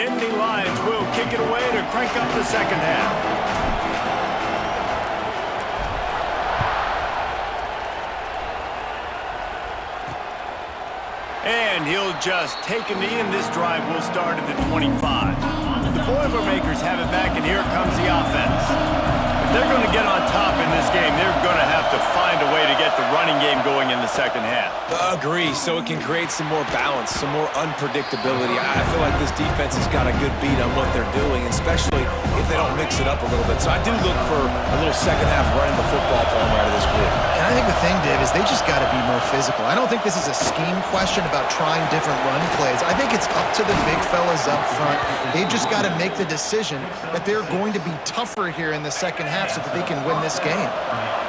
Nittany Lions will kick it away to crank up the second half. And he'll just take a knee, and this drive will start at the 25. The Boilermakers have it back, and here comes the offense. If they're going to get on top in this game, they're going to have to find a way to get the running game going in the second half. Agree, so it can create some more balance, some more unpredictability. I feel like this defense has got a good beat on what they're doing, especially if they don't mix it up a little bit. So I do look for a little second half running the football from right of this group. And I think the thing, Dave, is they just got to be more physical. I don't think this is a scheme question about trying different run plays. I think it's up to the big fellas up front. They've just got to make the decision that they're going to be tougher here in the second half so that they can win this game.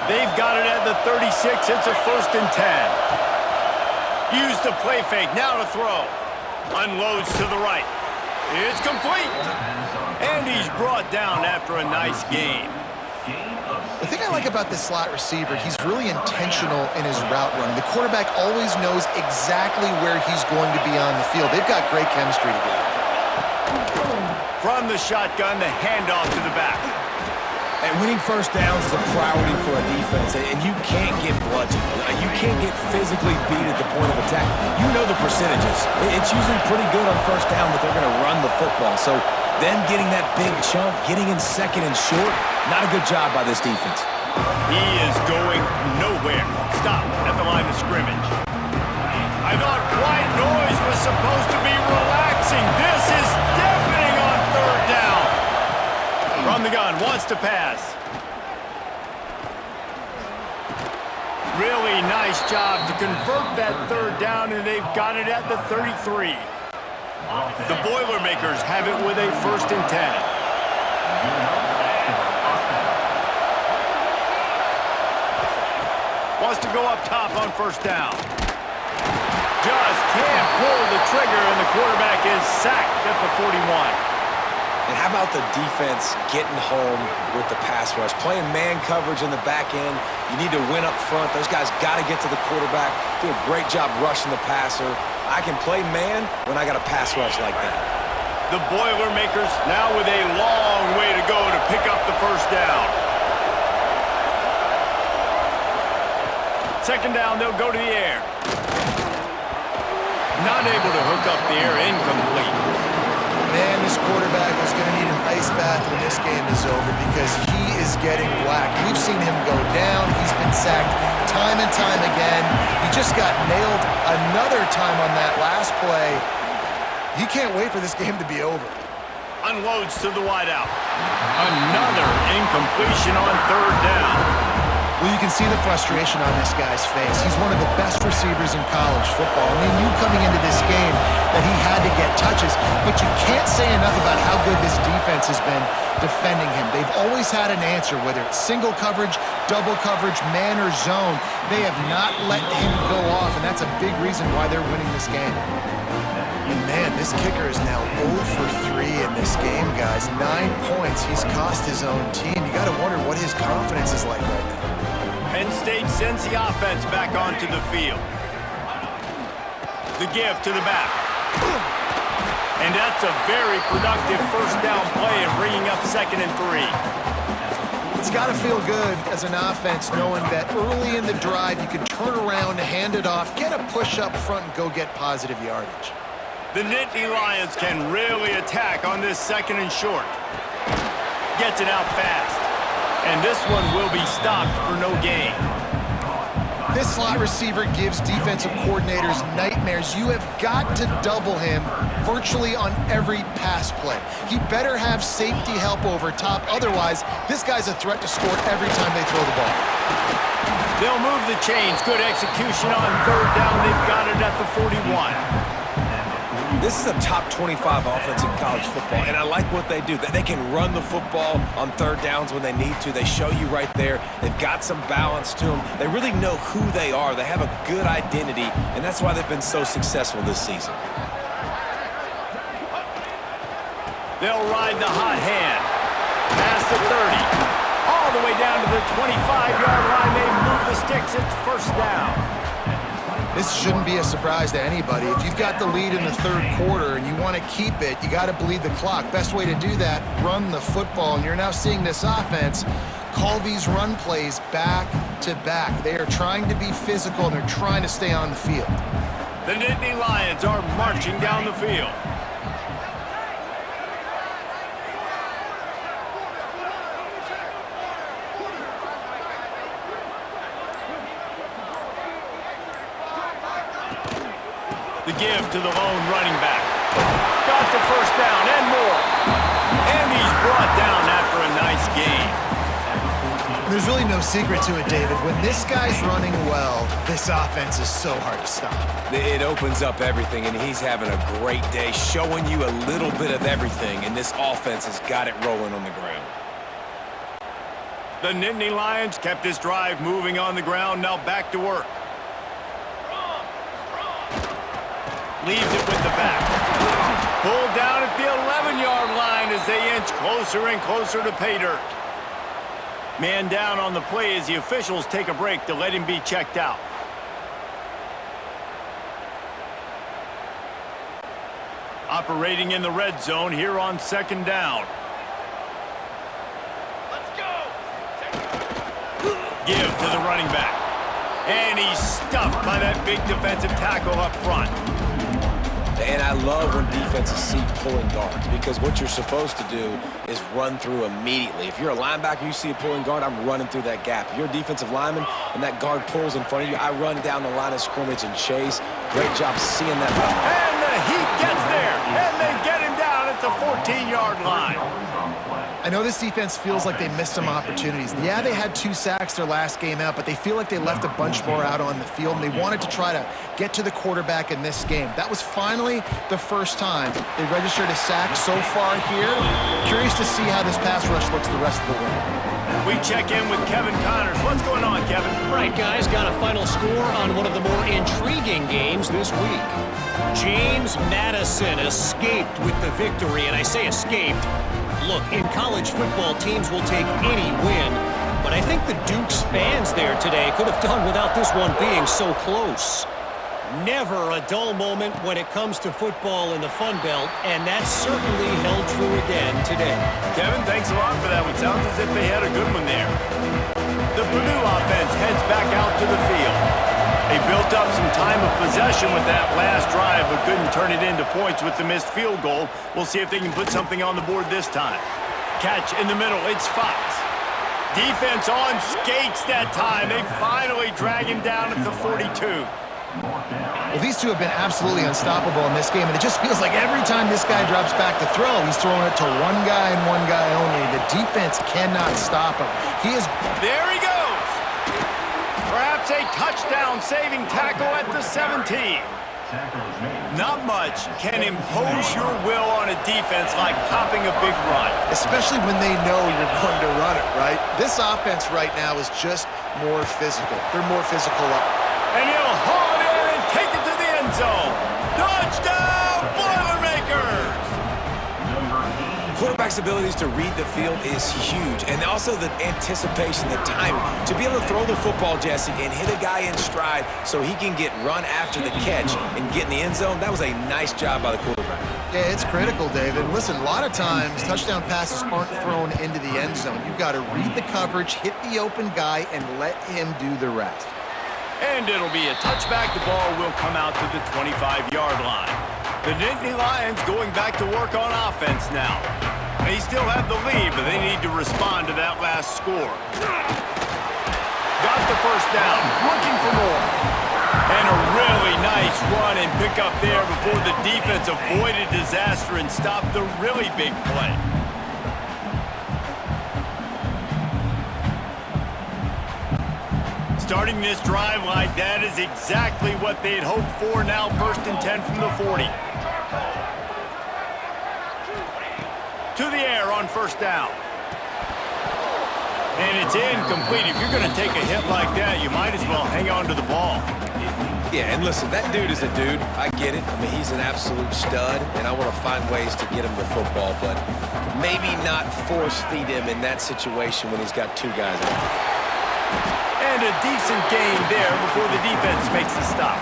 They've got it at the 36. It's a 1st and 10. Use the play fake. Now to throw. Unloads to the right. It's complete. And he's brought down after a nice gain. The thing I like about this slot receiver, he's really intentional in his route running. The quarterback always knows exactly where he's going to be on the field. They've got great chemistry together. From the shotgun, the handoff to the back. And winning first downs is a priority for a defense, and you can't get bludgeoned. You can't get physically beat at the point of attack. You know the percentages. It's usually pretty good on first down that they're going to run the football. So then getting that big chunk, getting in second and short, not a good job by this defense. He is going nowhere. Stop at the line of scrimmage. I thought white noise was supposed to be relaxing. This is deafening on 3rd down. From the gun, wants to pass. Really nice job to convert that 3rd down, and they've got it at the 33. The Boilermakers have it with a 1st and 10. Wants to go up top on 1st down. Just can't pull the trigger, and the quarterback is sacked at the 41. And how about the defense getting home with the pass rush? Playing man coverage in the back end. You need to win up front. Those guys got to get to the quarterback. Do a great job rushing the passer. I can play man when I got a pass rush like that. The Boilermakers now with a long way to go to pick up the 1st down. 2nd down, they'll go to the air. Not able to hook up the air, incomplete. Man, this quarterback is going to need an ice bath when this game is over because he is getting whacked. We've seen him go down. He's been sacked time and time again. He just got nailed another time on that last play. He can't wait for this game to be over. Unloads to the wideout. Another incompletion on 3rd down. Well, you can see the frustration on this guy's face. He's one of the best receivers in college football. I mean, you coming into this game that he had to get touches, but you can't say enough about how good this defense has been defending him. They've always had an answer, whether it's single coverage, double coverage, man or zone. They have not let him go off, and that's a big reason why they're winning this game. And man, this kicker is now 0 for 3 in this game, guys. 9 points. He's cost his own team. You got to wonder what his confidence is like right now. Penn State sends the offense back onto the field. The give to the back. And that's a very productive 1st down play and bringing up 2nd and 3. It's got to feel good as an offense knowing that early in the drive you can turn around, hand it off, get a push up front, and go get positive yardage. The Nittany Lions can really attack on this 2nd and short. Gets it out fast. And this one will be stopped for no gain. This slot receiver gives defensive coordinators nightmares. You have got to double him virtually on every pass play. He better have safety help over top. Otherwise, this guy's a threat to score every time they throw the ball. They'll move the chains. Good execution on 3rd down. They've got it at the 41. This is a top 25 offense in college football, and I like what they do. They can run the football on 3rd downs when they need to. They show you right there. They've got some balance to them. They really know who they are. They have a good identity, and that's why they've been so successful this season. They'll ride the hot hand. Past the 30. All the way down to the 25-yard line. They move the sticks. It's 1st down. This shouldn't be a surprise to anybody. If you've got the lead in the third quarter and you want to keep it, you got to bleed the clock. Best way to do that, run the football. And you're now seeing this offense call these run plays back to back. They are trying to be physical, and they're trying to stay on the field. The Nittany Lions are marching down the field. The give to the lone running back. Got the first down and more. And he's brought down after a nice gain. There's really no secret to it, David. When this guy's running well, this offense is so hard to stop. It opens up everything, and he's having a great day, showing you a little bit of everything, and this offense has got it rolling on the ground. The Nittany Lions kept this drive moving on the ground, now back to work. Leaves it with the back. Pulled down at the 11-yard line as they inch closer and closer to pay dirt. Man down on the play as the officials take a break to let him be checked out. Operating in the red zone here on second down. Let's go. Give to the running back. And he's stuffed by that big defensive tackle up front. And I love when defenses see pulling guards, because what you're supposed to do is run through immediately. If you're a linebacker, you see a pulling guard, I'm running through that gap. If you're a defensive lineman and that guard pulls in front of you, I run down the line of scrimmage and chase. Great job seeing that. And the Heat gets there, and they get him down at the 14-yard line. I know this defense feels like they missed some opportunities. Yeah, they had 2 sacks their last game out, but they feel like they left a bunch more out on the field, and they wanted to try to get to the quarterback in this game. That was finally the first time they registered a sack so far here. Curious to see how this pass rush looks the rest of the way. We check in with Kevin Connors. What's going on, Kevin? Right, guys, got a final score on one of the more intriguing games this week. James Madison escaped with the victory, and I say escaped. Look, in college football, teams will take any win, but I think the Dukes fans there today could have done without this one being so close. Never a dull moment when it comes to football in the Fun Belt, and that certainly held true again today. Kevin, thanks a lot for that one. Sounds as if they had a good one there. The Purdue offense heads back out to the field. They built up some time of possession with that last drive, but couldn't turn it into points with the missed field goal. We'll see if they can put something on the board this time. Catch in the middle, it's Fox. Defense on skates that time. They finally drag him down at the 42. Well, these two have been absolutely unstoppable in this game, and it just feels like every time this guy drops back to throw, he's throwing it to one guy and one guy only. The defense cannot stop him. There he goes! Perhaps a touchdown-saving tackle at the 17. Not much can impose your will on a defense like popping a big run. Especially when they know you're going to run it, right? This offense right now is just more physical. They're more physical up. And he'll haul it in and take it to the end zone. Touchdown, Boilermakers! Quarterback's abilities to read the field is huge, and also the anticipation, the timing. To be able to throw the football, Jesse, and hit a guy in stride so he can get run after the catch and get in the end zone, that was a nice job by the quarterback. Yeah, it's critical, David. Listen, a lot of times touchdown passes aren't thrown into the end zone. You've got to read the coverage, hit the open guy, and let him do the rest. And it'll be a touchback. The ball will come out to the 25-yard line. The Nittany Lions going back to work on offense now. They still have the lead, but they need to respond to that last score. Got the first down, looking for more. And a really nice run and pick up there before the defense avoided disaster and stopped the really big play. Starting this drive like that is exactly what they'd hoped for. Now 1st and 10 from the 40. To the air on first down. And it's incomplete. If you're going to take a hit like that, you might as well hang on to the ball. Yeah, and listen, that dude is a dude. I get it. I mean, he's an absolute stud, and I want to find ways to get him the football, but maybe not force feed him in that situation when he's got 2 guys out. And a decent gain there before the defense makes the stop.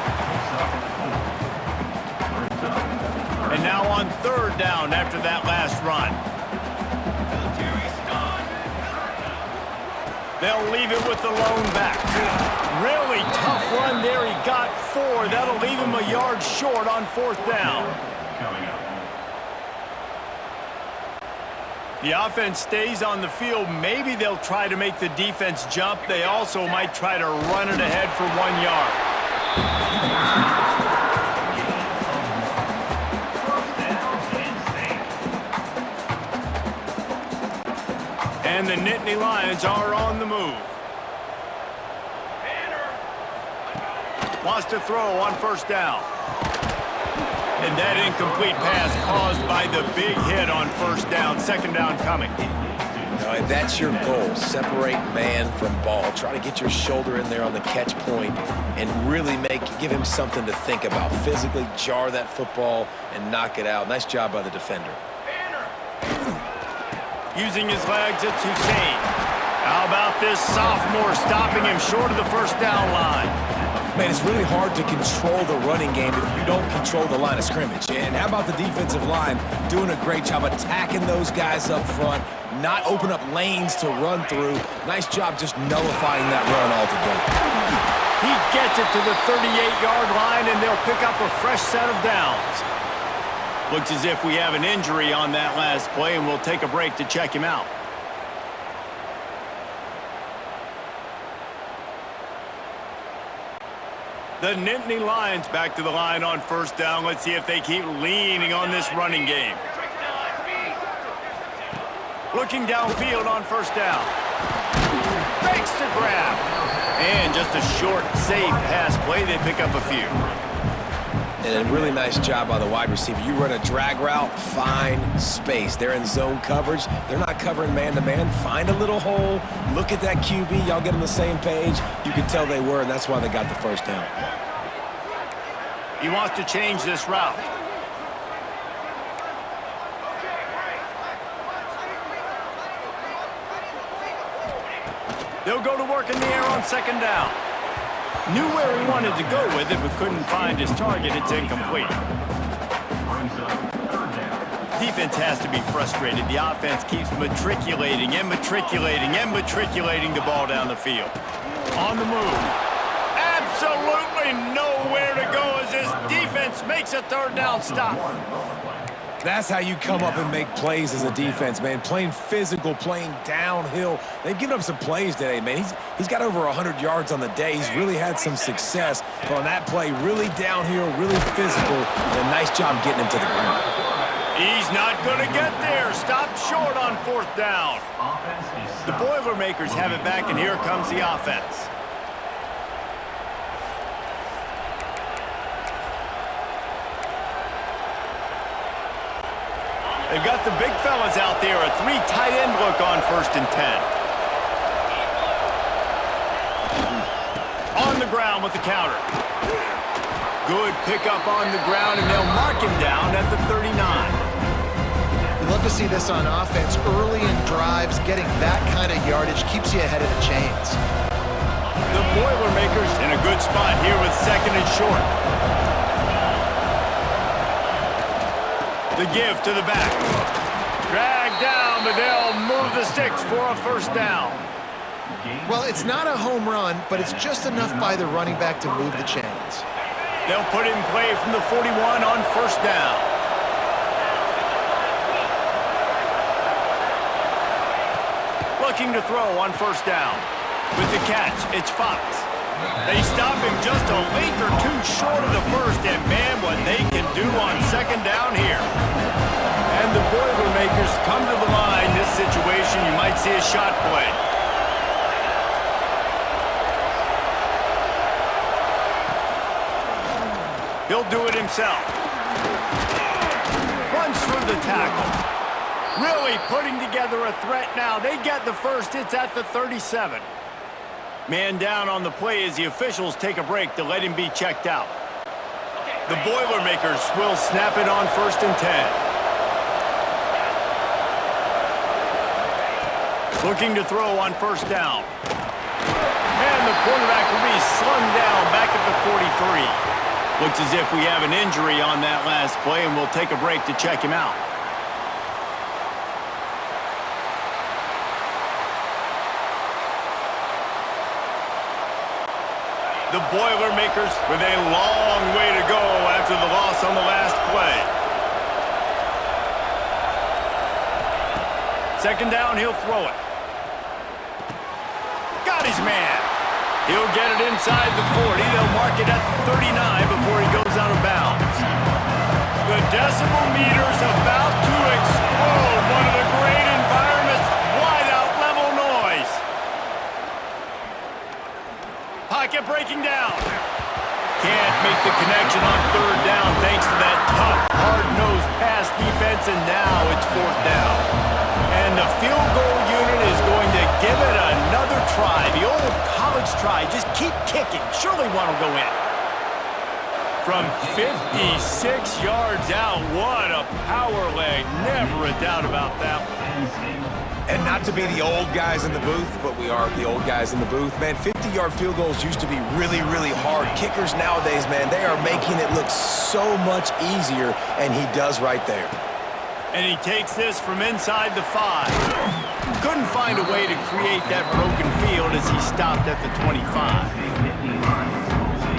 And now on third down after that last run. They'll leave it with the lone back. Really tough run there. He got 4. That'll leave him a yard short on fourth down. The offense stays on the field. Maybe they'll try to make the defense jump. They also might try to run it ahead for 1 yard. And the Nittany Lions are on the move. Wants to throw on first down. And that incomplete pass caused by the big hit on first down. Second down coming. If that's your goal, separate man from ball. Try to get your shoulder in there on the catch point and really give him something to think about. Physically jar that football and knock it out. Nice job by the defender. Using his legs, it's Hussein. How about this sophomore stopping him short of the first down line? Man, it's really hard to control the running game if you don't control the line of scrimmage. And how about the defensive line doing a great job attacking those guys up front, not open up lanes to run through. Nice job just nullifying that run altogether. He gets it to the 38-yard line, and they'll pick up a fresh set of downs. Looks as if we have an injury on that last play, and we'll take a break to check him out. The Nittany Lions back to the line on first down. Let's see if they keep leaning on this running game. Looking downfield on first down. Makes the grab. And just a short, safe pass play. They pick up a few. And a really nice job by the wide receiver. You run a drag route, find space. They're in zone coverage. They're not covering man-to-man. Find a little hole. Look at that QB. Y'all get on the same page. You can tell they were, and that's why they got the first down. He wants to change this route. They'll go to work in the air on second down. Knew where he wanted to go with it, but couldn't find his target. It's incomplete. Defense has to be frustrated. The offense keeps matriculating and matriculating and matriculating the ball down the field. On the move. Absolutely nowhere to go as this defense makes a third down stop. That's how you come up and make plays as a defense, man. Playing physical, playing downhill. They've given up some plays today, man. He's got over 100 yards on the day. He's really had some success. But on that play, really downhill, really physical, and a nice job getting him to the ground. He's not going to get there. Stop short on fourth down. The Boilermakers have it back, and here comes the offense. They've got the big fellas out there, a 3 tight end look on 1st and 10. On the ground with the counter. Good pickup on the ground, and they'll mark him down at the 39. We love to see this on offense. Early in drives, getting that kind of yardage keeps you ahead of the chains. The Boilermakers in a good spot here with second and short. The give to the back. Drag down, but they'll move the sticks for a first down. Well, it's not a home run, but it's just enough by the running back to move the chains. They'll put it in play from the 41 on first down. Looking to throw on first down. With the catch, it's Fox. They stop him just a link or two short of the first, and man, what they can do on second down here. And the Boilermakers come to the line. This situation, you might see a shot play. He'll do it himself. Runs through the tackle. Really putting together a threat now. They get the first. It's at the 37. Man down on the play as the officials take a break to let him be checked out. The Boilermakers will snap it on 1st and 10. Looking to throw on first down. the quarterback will be slung down back at the 43. Looks as if we have an injury on that last play, and we'll take a break to check him out. The Boilermakers with a long way to go after the loss on the last play. Second down, he'll throw it. Got his man. He'll get it inside the 40. They'll mark it at the 39 before he goes out of bounds. The decibel meter's about to explode. One of the great environments. Wide out level noise. Pocket breaking down. Can't make the connection on third down thanks to that tough, hard-nosed pass defense, and now it's fourth down. And the field goal unit is going to give it another try. The old college try. Just keep kicking. Surely one will go in. From 56 yards out, what a power leg. Never a doubt about that one. And not to be the old guys in the booth, but we are the old guys in the booth. Man, 50-yard field goals used to be really, really hard. Kickers nowadays, man, they are making it look so much easier, and he does right there. And he takes this from inside the 5. Couldn't find a way to create that broken field as he stopped at the 25.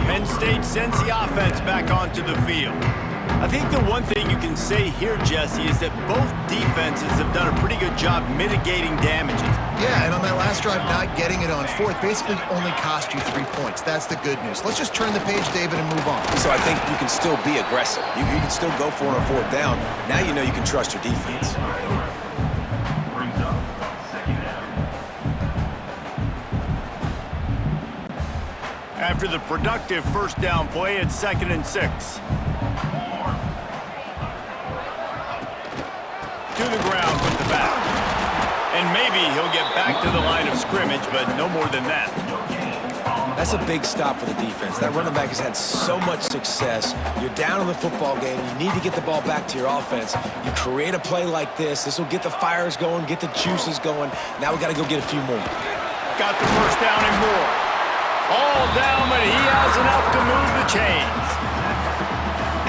Penn State sends the offense back onto the field. I think the one thing you can say here, Jesse, is that both defenses have done a pretty good job mitigating damages. Yeah, and on that last drive, not getting it on fourth basically only cost you 3 points. That's the good news. Let's just turn the page, David, and move on. So I think you can still be aggressive. You can still go for it on fourth down. Now you know you can trust your defense. After the productive first down play, it's 2nd and 6. To the ground with the back. And maybe he'll get back to the line of scrimmage, but no more than that. That's a big stop for the defense. That running back has had so much success. You're down in the football game. You need to get the ball back to your offense. You create a play like this. This will get the fires going, get the juices going. Now we got to go get a few more. Got the first down and more. All down, but he has enough to move the chains.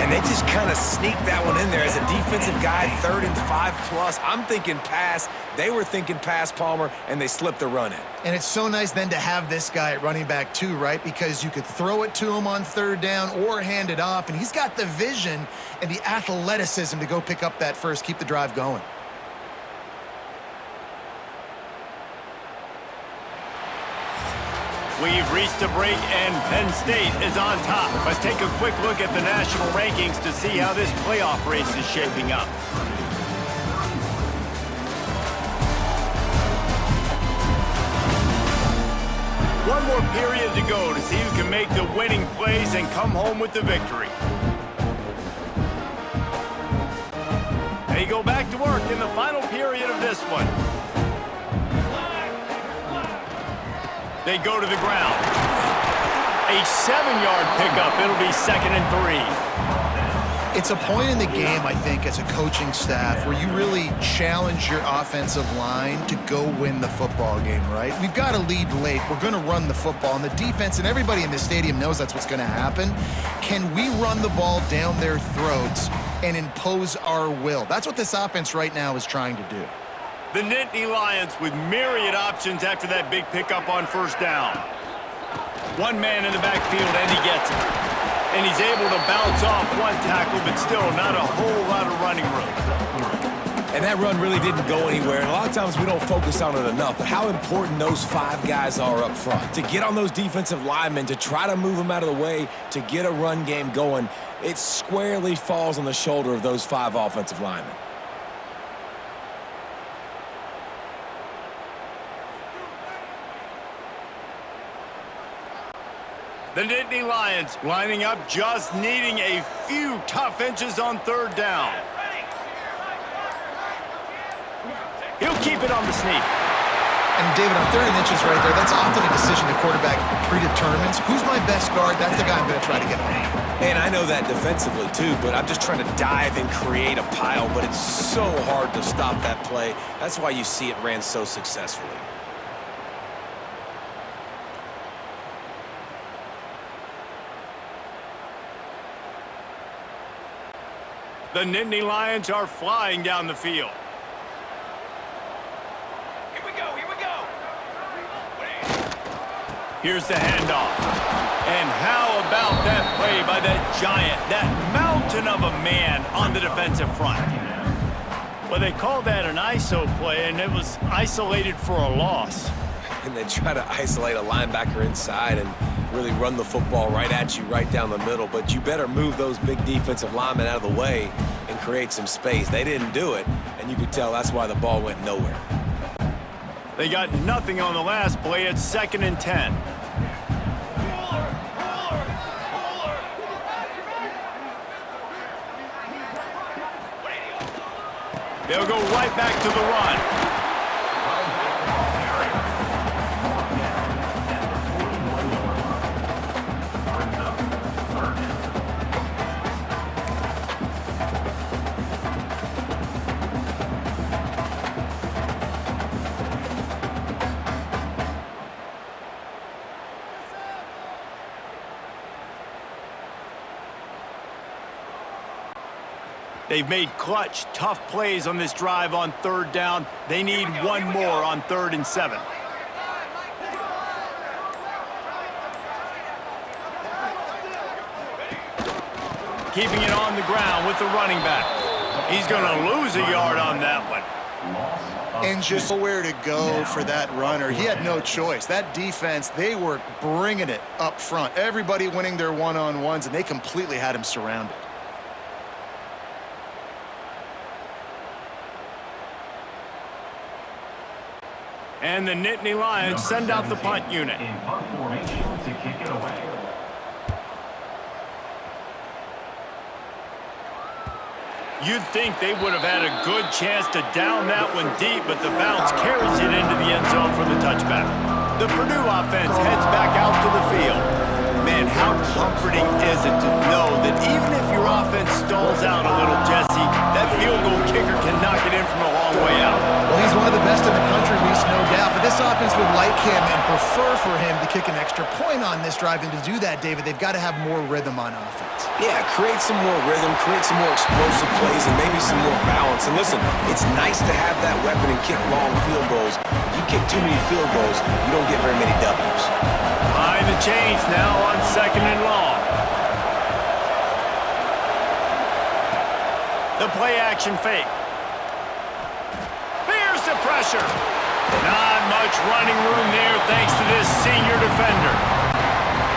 And they just kind of sneaked that one in there as a defensive guy, 3rd and 5+. I'm thinking pass. They were thinking pass, Palmer, and they slipped the run in. And it's so nice then to have this guy at running back too, right? Because you could throw it to him on third down or hand it off, and he's got the vision and the athleticism to go pick up that first, keep the drive going. We've reached a break, and Penn State is on top. Let's take a quick look at the national rankings to see how this playoff race is shaping up. One more period to go to see who can make the winning plays and come home with the victory. They go back to work in the final period of this one. They go to the ground. A 7-yard pickup. It'll be 2nd and 3. It's a point in the game, I think, as a coaching staff where you really challenge your offensive line to go win the football game, right? We've got a lead late. We're going to run the football. And the defense and everybody in the stadium knows that's what's going to happen. Can we run the ball down their throats and impose our will? That's what this offense right now is trying to do. The Nittany Lions with myriad options after that big pickup on first down. One man in the backfield, and he gets it. And he's able to bounce off one tackle, but still not a whole lot of running room. And that run really didn't go anywhere. And a lot of times we don't focus on it enough, but how important those 5 guys are up front. To get on those defensive linemen, to try to move them out of the way, to get a run game going, it squarely falls on the shoulder of those 5 offensive linemen. The Nittany Lions lining up, just needing a few tough inches on third down. He'll keep it on the sneak. And David, on 30 inches right there, that's often a decision the quarterback predetermines. Who's my best guard? That's the guy I'm going to try to get behind. And I know that defensively too, but I'm just trying to dive and create a pile, but it's so hard to stop that play. That's why you see it ran so successfully. The Nittany Lions are flying down the field. Here we go, here we go. Here's the handoff. And how about that play by that giant, that mountain of a man on the defensive front? Well, they called that an ISO play, and it was isolated for a loss. And they try to isolate a linebacker inside and really run the football right at you, right down the middle. But you better move those big defensive linemen out of the way and create some space. They didn't do it, and you could tell that's why the ball went nowhere. They got nothing on the last play. It's 2nd and 10. They'll go right back to the run. They've made clutch, tough plays on this drive on 3rd down. They need one more on 3rd and 7. Keeping it on the ground with the running back. He's going to lose a yard on that one. And just nowhere to go for that runner. He had no choice. That defense, they were bringing it up front. Everybody winning their one-on-ones, and they completely had him surrounded. And the Nittany Lions send out the punt unit. In punt formation to kick it away. You'd think they would have had a good chance to down that one deep, but the bounce carries it into the end zone for the touchback. The Purdue offense heads back out to the field. Man, how comforting is it to know that even if your offense stalls out a little, Jesse, that field goal kicker can knock it in from a long way out. Well, he's one of the best in the country, Reese, no doubt. But this offense would like him and prefer for him to kick an extra point on this drive. And to do that, David, they've got to have more rhythm on offense. Yeah, create some more rhythm, create some more explosive plays, and maybe some more balance. And listen, it's nice to have that weapon and kick long field goals. If you kick too many field goals, you don't get very many W's. Behind the chains now on 2nd and long. The play action fake. Here's the pressure. Not much running room there thanks to this senior defender.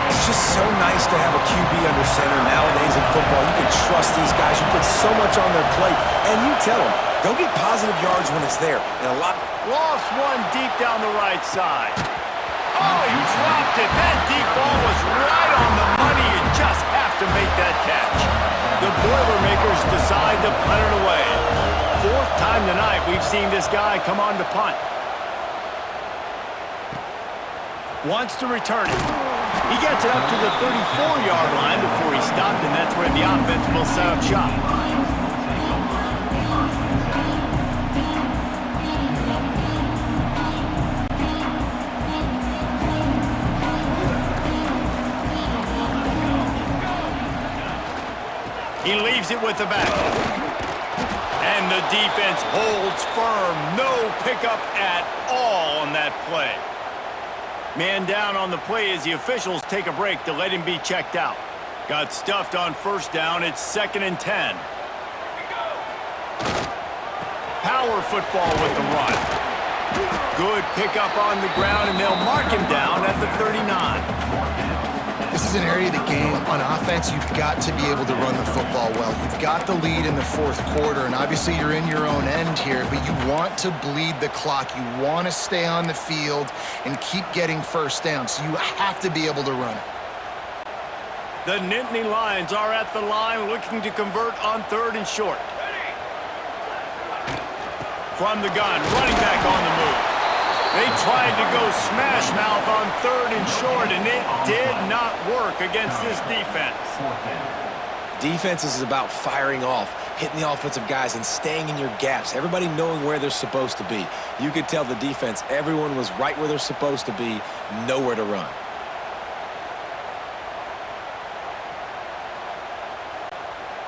It's just so nice to have a QB under center nowadays in football. You can trust these guys. You put so much on their plate, and you tell them, go get positive yards when it's there. And a lot. Lost one deep down the right side. Oh, he dropped it. That deep ball was right on the money. You just have to make that catch. The Boilermakers decide to punt it away. 4th time tonight we've seen this guy come on to punt. Wants to return it. He gets it up to the 34-yard line before he stopped, and that's where the offense will set up shop. He leaves it with the back. And the defense holds firm. No pickup at all on that play. Man down on the play as the officials take a break to let him be checked out. Got stuffed on 1st down. It's 2nd and 10. Power football with the run. Good pickup on the ground, and they'll mark him down at the 39. This is an area of the game. On offense, you've got to be able to run the football well. You've got the lead in the 4th quarter, and obviously you're in your own end here, but you want to bleed the clock. You want to stay on the field and keep getting 1st down, so you have to be able to run it. The Nittany Lions are at the line looking to convert on 3rd and short. From the gun, running back on the move. They tried to go smash mouth on 3rd and short, and it did not work against this defense. Defense is about firing off, hitting the offensive guys, and staying in your gaps. Everybody knowing where they're supposed to be. You could tell the defense, everyone was right where they're supposed to be, nowhere to run.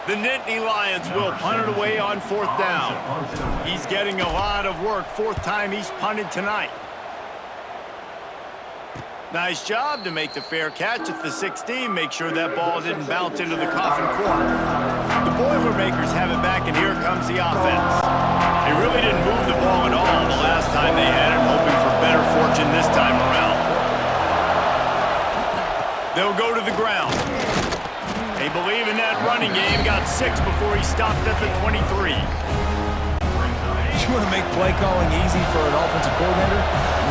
The Nittany Lions will punt it away on 4th down. He's getting a lot of work. 4th time he's punted tonight. Nice job to make the fair catch at the 16. Make sure that ball didn't bounce into the coffin corner. The Boilermakers have it back, and here comes the offense. They really didn't move the ball at all the last time they had it, hoping for better fortune this time around. They'll go to the ground. They believe in that running game. Got 6 before he stopped at the 23. You want to make play calling easy for an offensive coordinator?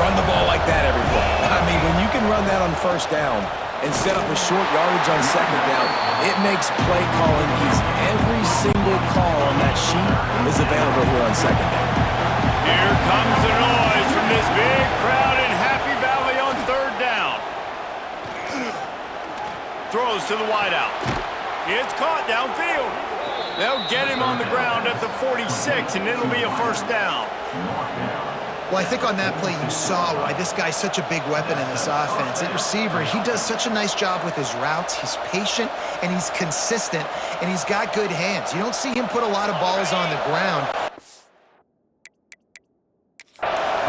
Run the ball like that every play. I mean, when you can run that on 1st down and set up a short yardage on 2nd down, it makes play calling easy. Every single call on that sheet is available here on 2nd down. Here comes the noise from this big crowd in Happy Valley on 3rd down. Throws to the wideout. It's caught downfield. They'll get him on the ground at the 46, and it'll be a 1st down. Well, I think on that play you saw why this guy's such a big weapon in this offense. At receiver, he does such a nice job with his routes. He's patient, and he's consistent, and he's got good hands. You don't see him put a lot of balls on the ground.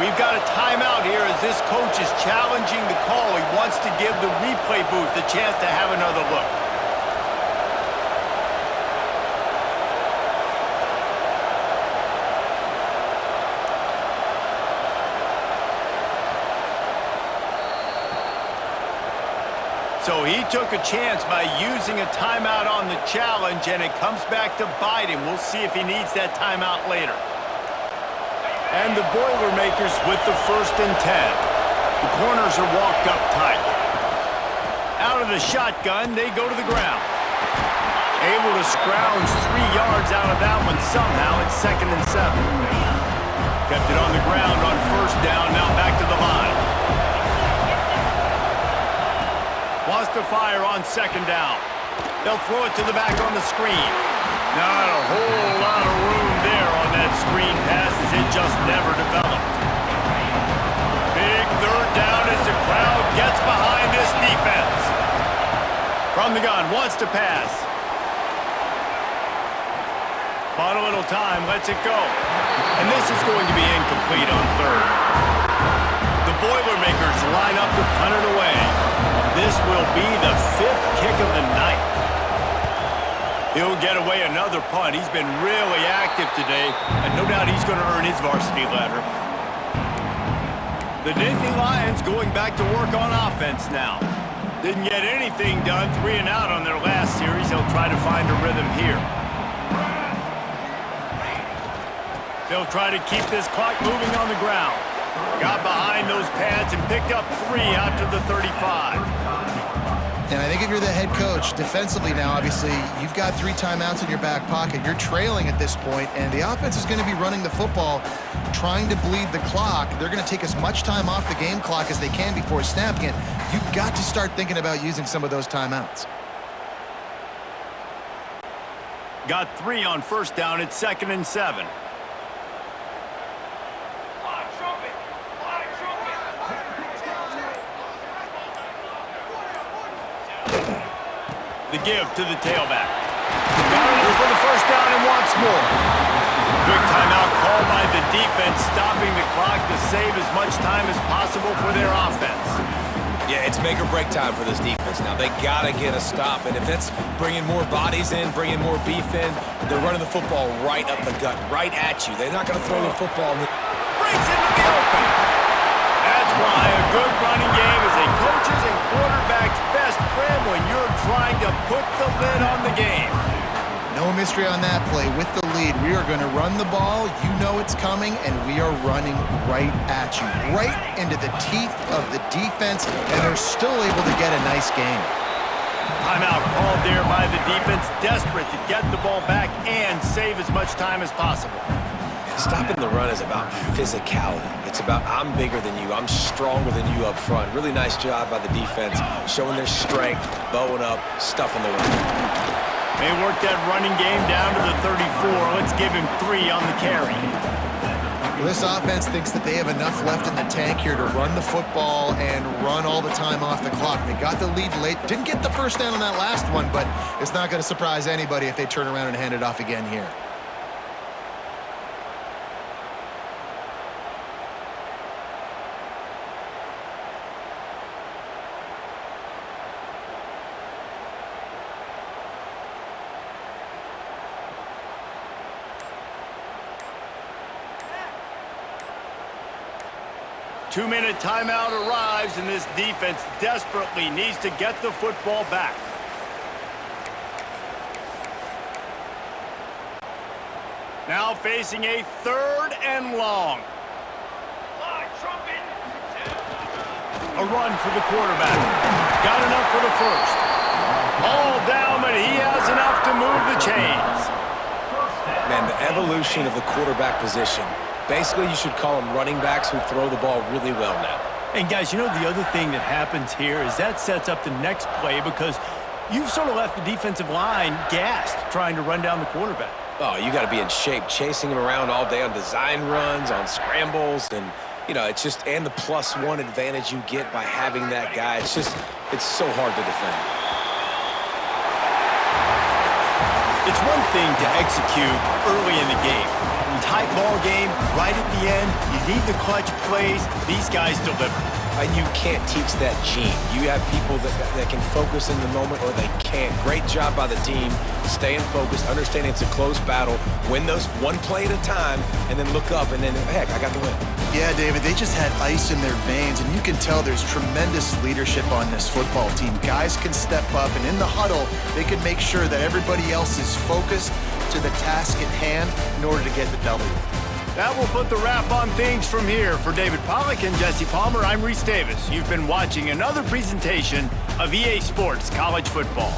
We've got a timeout here as this coach is challenging the call. He wants to give the replay booth a chance to have another look. So he took a chance by using a timeout on the challenge, and it comes back to bite him. We'll see if he needs that timeout later. And the Boilermakers with the 1st and 10. The corners are walked up tight. Out of the shotgun, they go to the ground. Able to scrounge 3 yards out of that one somehow. It's 2nd and 7. Kept it on the ground on 1st down, now back to the line. Wants to fire on 2nd down. They'll throw it to the back on the screen. Not a whole lot of room there on that screen pass as it just never developed. Big 3rd down as the crowd gets behind this defense. From the gun, wants to pass. Bought a little time, lets it go. And this is going to be incomplete on 3rd. The Boilermakers line up to punt it away. This will be the 5th kick of the night. He'll get away another punt. He's been really active today, and no doubt he's going to earn his varsity ladder. The Nittany Lions going back to work on offense now. Didn't get anything done, 3 and out on their last series. They'll try to find a rhythm here. They'll try to keep this clock moving on the ground. Got behind those pads and picked up 3 out to the 35. And I think if you're the head coach, defensively now, obviously, you've got 3 timeouts in your back pocket. You're trailing at this point, and the offense is going to be running the football, trying to bleed the clock. They're going to take as much time off the game clock as they can before snapping it. You've got to start thinking about using some of those timeouts. Got 3 on 1st down. It's 2nd and 7. The give to the tailback. Got enough for the 1st down and wants more. Quick timeout called by the defense, stopping the clock to save as much time as possible for their offense. Yeah, it's make or break time for this defense now. They got to get a stop, and if it's bringing more bodies in, bringing more beef in, they're running the football right up the gut, right at you. They're not going to throw the football. Breaks into the open. That's why a good running game is a coach's and quarterback's best friend when you're trying to put the lid on the game. No mystery on that play. With the lead, we are going to run the ball. You know it's coming, and we are running right at you, right into the teeth of the defense, and they're still able to get a nice game. Timeout called there by the defense, desperate to get the ball back and save as much time as possible. Stopping the run is about physicality. It's about I'm bigger than you, I'm stronger than you up front. Really nice job by the defense, showing their strength, bowing up, stuffing the run. They work that running game down to the 34. Let's give him 3 on the carry. Well, this offense thinks that they have enough left in the tank here to run the football and run all the time off the clock. They got the lead late. Didn't get the first down on that last one, but it's not going to surprise anybody if they turn around and hand it off again here. Two-minute timeout arrives, and this defense desperately needs to get the football back. Now facing a 3rd and long. Line, trumpet. A run for the quarterback. Got enough for the first. All down, but he has enough to move the chains. Man, the evolution of the quarterback position. Basically, you should call them running backs who throw the ball really well now. And guys, you know the other thing that happens here is that sets up the next play because you've sort of left the defensive line gassed trying to run down the quarterback. Oh, you got to be in shape, chasing him around all day on design runs, on scrambles, and, you know, it's just, and the +1 advantage you get by having that guy. It's just, it's so hard to defend. It's one thing to execute early in the game. Tight ball game, right at the end, you need the clutch plays. These guys deliver. And you can't teach that gene. You have people that can focus in the moment or they can't. Great job by the team, staying focused, understanding it's a close battle, win those one play at a time, and then look up and then, heck, I got the win. Yeah, David, they just had ice in their veins, and you can tell there's tremendous leadership on this football team. Guys can step up, and in the huddle, they can make sure that everybody else is focused to the task at hand in order to get the W. That will put the wrap on things from here. For David Pollack and Jesse Palmer, I'm Reese Davis. You've been watching another presentation of EA Sports College Football.